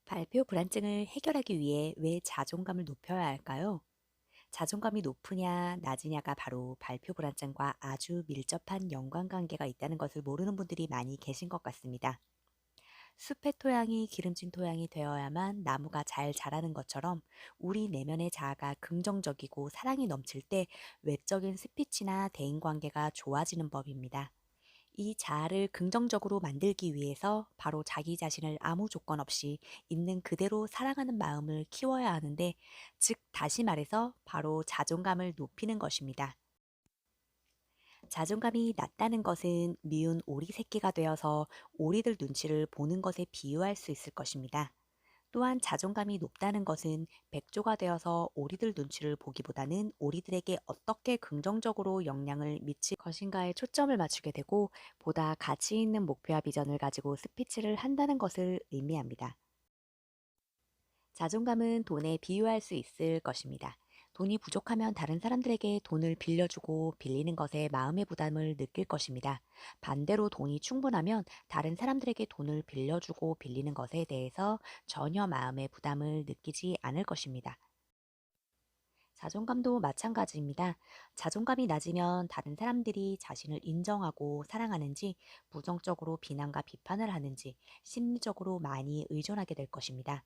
발표 불안증을 해결하기 위해 왜 자존감을 높여야 할까요? 자존감이 높으냐, 낮으냐가 바로 발표 불안증과 아주 밀접한 연관관계가 있다는 것을 모르는 분들이 많이 계신 것 같습니다. 숲의 토양이 기름진 토양이 되어야만 나무가 잘 자라는 것처럼 우리 내면의 자아가 긍정적이고 사랑이 넘칠 때 외적인 스피치나 대인관계가 좋아지는 법입니다. 이 자아를 긍정적으로 만들기 위해서 바로 자기 자신을 아무 조건 없이 있는 그대로 사랑하는 마음을 키워야 하는데, 즉, 다시 말해서 바로 자존감을 높이는 것입니다. 자존감이 낮다는 것은 미운 오리 새끼가 되어서 오리들 눈치를 보는 것에 비유할 수 있을 것입니다. 또한 자존감이 높다는 것은 백조가 되어서 오리들 눈치를 보기보다는 오리들에게 어떻게 긍정적으로 영향을 미칠 것인가에 초점을 맞추게 되고 보다 가치 있는 목표와 비전을 가지고 스피치를 한다는 것을 의미합니다. 자존감은 돈에 비유할 수 있을 것입니다. 돈이 부족하면 다른 사람들에게 돈을 빌려주고 빌리는 것에 마음의 부담을 느낄 것입니다. 반대로 돈이 충분하면 다른 사람들에게 돈을 빌려주고 빌리는 것에 대해서 전혀 마음의 부담을 느끼지 않을 것입니다. 자존감도 마찬가지입니다. 자존감이 낮으면 다른 사람들이 자신을 인정하고 사랑하는지, 부정적으로 비난과 비판을 하는지 심리적으로 많이 의존하게 될 것입니다.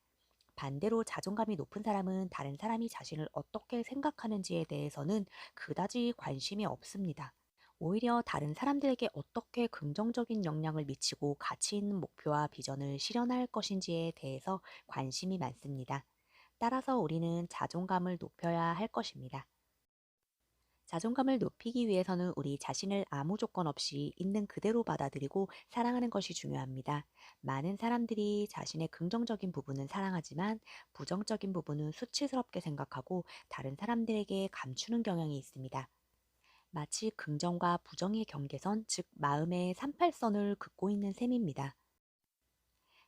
반대로 자존감이 높은 사람은 다른 사람이 자신을 어떻게 생각하는지에 대해서는 그다지 관심이 없습니다. 오히려 다른 사람들에게 어떻게 긍정적인 영향을 미치고 가치 있는 목표와 비전을 실현할 것인지에 대해서 관심이 많습니다. 따라서 우리는 자존감을 높여야 할 것입니다. 자존감을 높이기 위해서는 우리 자신을 아무 조건 없이 있는 그대로 받아들이고 사랑하는 것이 중요합니다. 많은 사람들이 자신의 긍정적인 부분은 사랑하지만 부정적인 부분은 수치스럽게 생각하고 다른 사람들에게 감추는 경향이 있습니다. 마치 긍정과 부정의 경계선, 즉 마음의 38선을 긋고 있는 셈입니다.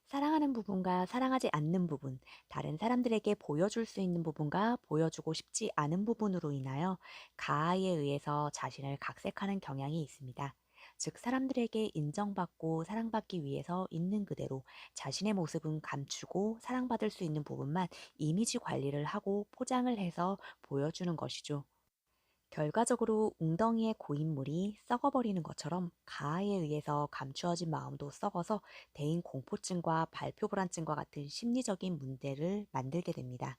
사랑하는 부분과 사랑하지 않는 부분, 다른 사람들에게 보여줄 수 있는 부분과 보여주고 싶지 않은 부분으로 인하여 가아에 의해서 자신을 각색하는 경향이 있습니다. 즉, 사람들에게 인정받고 사랑받기 위해서 있는 그대로 자신의 모습은 감추고 사랑받을 수 있는 부분만 이미지 관리를 하고 포장을 해서 보여주는 것이죠. 결과적으로 웅덩이의 고인물이 썩어버리는 것처럼 가아에 의해서 감추어진 마음도 썩어서 대인 공포증과 발표 불안증과 같은 심리적인 문제를 만들게 됩니다.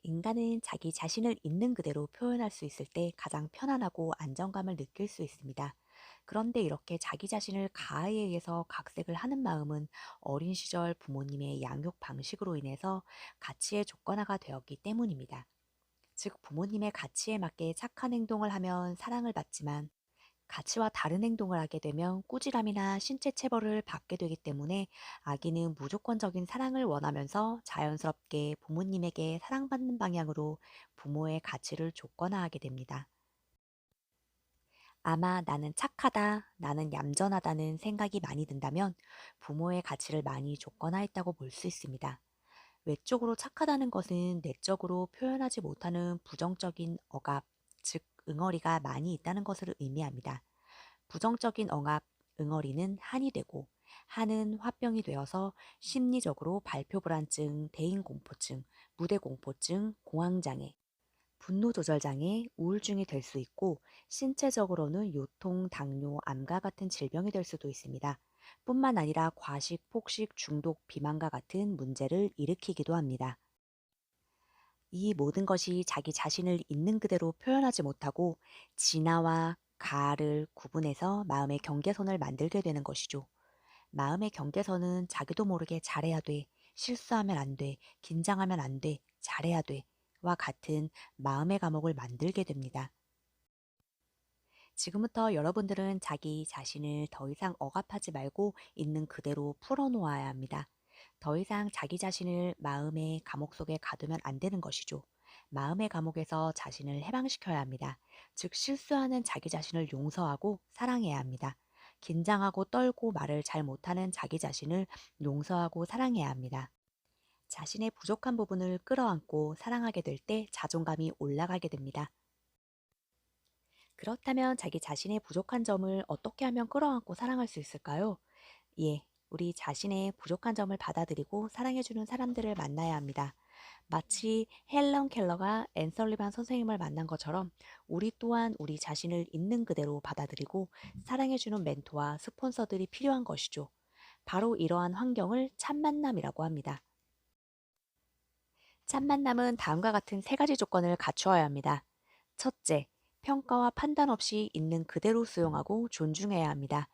인간은 자기 자신을 있는 그대로 표현할 수 있을 때 가장 편안하고 안정감을 느낄 수 있습니다. 그런데 이렇게 자기 자신을 가아에 의해서 각색을 하는 마음은 어린 시절 부모님의 양육 방식으로 인해서 가치의 조건화가 되었기 때문입니다. 즉, 부모님의 가치에 맞게 착한 행동을 하면 사랑을 받지만 가치와 다른 행동을 하게 되면 꾸지람이나 신체 체벌을 받게 되기 때문에 아기는 무조건적인 사랑을 원하면서 자연스럽게 부모님에게 사랑받는 방향으로 부모의 가치를 조건화하게 됩니다. 아마 나는 착하다, 나는 얌전하다는 생각이 많이 든다면 부모의 가치를 많이 조건화했다고 볼 수 있습니다. 외적으로 착하다는 것은 내적으로 표현하지 못하는 부정적인 억압, 즉 응어리가 많이 있다는 것을 의미합니다. 부정적인 억압, 응어리는 한이 되고 한은 화병이 되어서 심리적으로 발표 불안증, 대인 공포증, 무대 공포증, 공황장애, 분노 조절 장애, 우울증이 될 수 있고 신체적으로는 요통, 당뇨, 암과 같은 질병이 될 수도 있습니다. 뿐만 아니라 과식, 폭식, 중독, 비만과 같은 문제를 일으키기도 합니다. 이 모든 것이 자기 자신을 있는 그대로 표현하지 못하고 진화와 가를 구분해서 마음의 경계선을 만들게 되는 것이죠. 마음의 경계선은 자기도 모르게 잘해야 돼, 실수하면 안 돼, 긴장하면 안 돼, 잘해야 돼, 와 같은 마음의 감옥을 만들게 됩니다. 지금부터 여러분들은 자기 자신을 더 이상 억압하지 말고 있는 그대로 풀어놓아야 합니다. 더 이상 자기 자신을 마음의 감옥 속에 가두면 안 되는 것이죠. 마음의 감옥에서 자신을 해방시켜야 합니다. 즉, 실수하는 자기 자신을 용서하고 사랑해야 합니다. 긴장하고 떨고 말을 잘 못하는 자기 자신을 용서하고 사랑해야 합니다. 자신의 부족한 부분을 끌어안고 사랑하게 될 때 자존감이 올라가게 됩니다. 그렇다면 자기 자신의 부족한 점을 어떻게 하면 끌어안고 사랑할 수 있을까요? 예, 우리 자신의 부족한 점을 받아들이고 사랑해주는 사람들을 만나야 합니다. 마치 헬런 켈러가 앤 설리반 선생님을 만난 것처럼 우리 또한 우리 자신을 있는 그대로 받아들이고 사랑해주는 멘토와 스폰서들이 필요한 것이죠. 바로 이러한 환경을 참 만남이라고 합니다. 참 만남은 다음과 같은 세 가지 조건을 갖추어야 합니다. 첫째, 평가와 판단 없이 있는 그대로 수용하고 존중해야 합니다.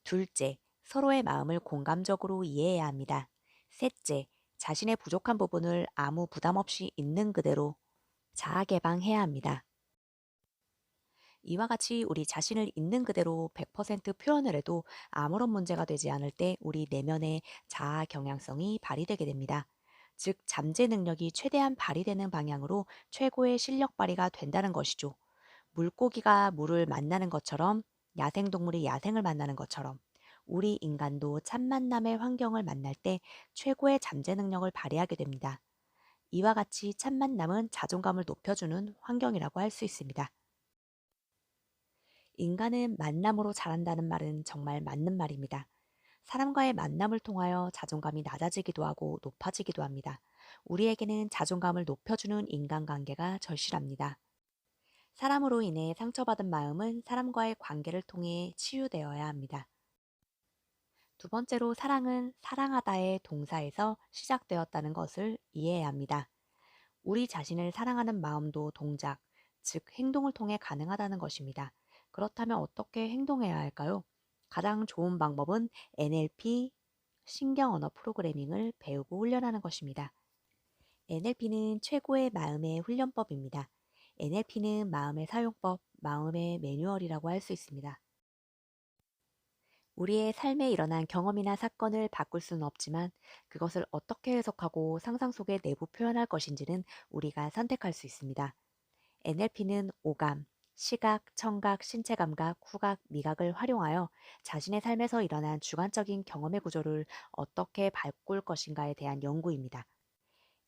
둘째, 서로의 마음을 공감적으로 이해해야 합니다. 셋째, 자신의 부족한 부분을 아무 부담 없이 있는 그대로 자아 개방해야 합니다. 이와 같이 우리 자신을 있는 그대로 100% 표현을 해도 아무런 문제가 되지 않을 때 우리 내면의 자아 경향성이 발휘되게 됩니다. 즉, 잠재 능력이 최대한 발휘되는 방향으로 최고의 실력 발휘가 된다는 것이죠. 물고기가 물을 만나는 것처럼 야생동물이 야생을 만나는 것처럼 우리 인간도 참 만남의 환경을 만날 때 최고의 잠재 능력을 발휘하게 됩니다. 이와 같이 참 만남은 자존감을 높여주는 환경이라고 할 수 있습니다. 인간은 만남으로 자란다는 말은 정말 맞는 말입니다. 사람과의 만남을 통하여 자존감이 낮아지기도 하고 높아지기도 합니다. 우리에게는 자존감을 높여주는 인간관계가 절실합니다. 사람으로 인해 상처받은 마음은 사람과의 관계를 통해 치유되어야 합니다. 두 번째로 사랑은 사랑하다의 동사에서 시작되었다는 것을 이해해야 합니다. 우리 자신을 사랑하는 마음도 동작, 즉 행동을 통해 가능하다는 것입니다. 그렇다면 어떻게 행동해야 할까요? 가장 좋은 방법은 NLP, 신경 언어 프로그래밍을 배우고 훈련하는 것입니다. NLP는 최고의 마음의 훈련법입니다. NLP는 마음의 사용법, 마음의 매뉴얼이라고 할 수 있습니다. 우리의 삶에 일어난 경험이나 사건을 바꿀 수는 없지만 그것을 어떻게 해석하고 상상 속에 내부 표현할 것인지는 우리가 선택할 수 있습니다. NLP는 오감, 시각, 청각, 신체 감각, 후각, 미각을 활용하여 자신의 삶에서 일어난 주관적인 경험의 구조를 어떻게 바꿀 것인가에 대한 연구입니다.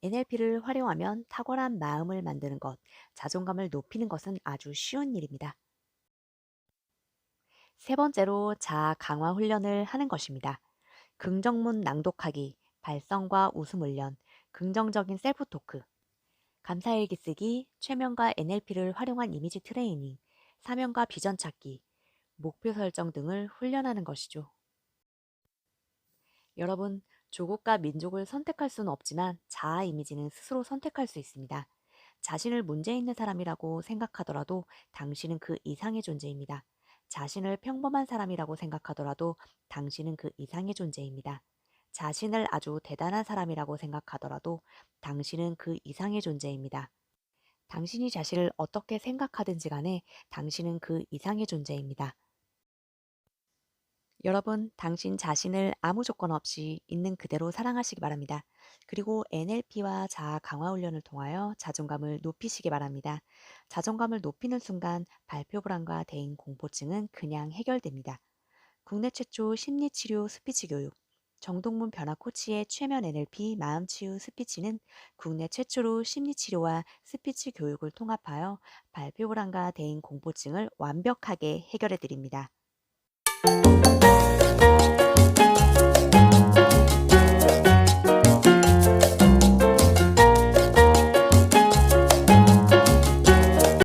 NLP를 활용하면 탁월한 마음을 만드는 것, 자존감을 높이는 것은 아주 쉬운 일입니다. 세 번째로 자아 강화 훈련을 하는 것입니다. 긍정문 낭독하기, 발성과 웃음 훈련, 긍정적인 셀프 토크, 감사일기 쓰기, 최면과 NLP를 활용한 이미지 트레이닝, 사명과 비전 찾기, 목표 설정 등을 훈련하는 것이죠. 여러분, 조국과 민족을 선택할 수는 없지만 자아 이미지는 스스로 선택할 수 있습니다. 자신을 문제 있는 사람이라고 생각하더라도 당신은 그 이상의 존재입니다. 자신을 평범한 사람이라고 생각하더라도 당신은 그 이상의 존재입니다. 자신을 아주 대단한 사람이라고 생각하더라도 당신은 그 이상의 존재입니다. 당신이 자신을 어떻게 생각하든지 간에 당신은 그 이상의 존재입니다. 여러분, 당신 자신을 아무 조건 없이 있는 그대로 사랑하시기 바랍니다. 그리고 NLP와 자아 강화 훈련을 통하여 자존감을 높이시기 바랍니다. 자존감을 높이는 순간 발표 불안과 대인 공포증은 그냥 해결됩니다. 국내 최초 심리치료 스피치 교육, 정동문 변화 코치의 최면 NLP 마음치유 스피치는 국내 최초로 심리치료와 스피치 교육을 통합하여 발표 불안과 대인 공포증을 완벽하게 해결해 드립니다.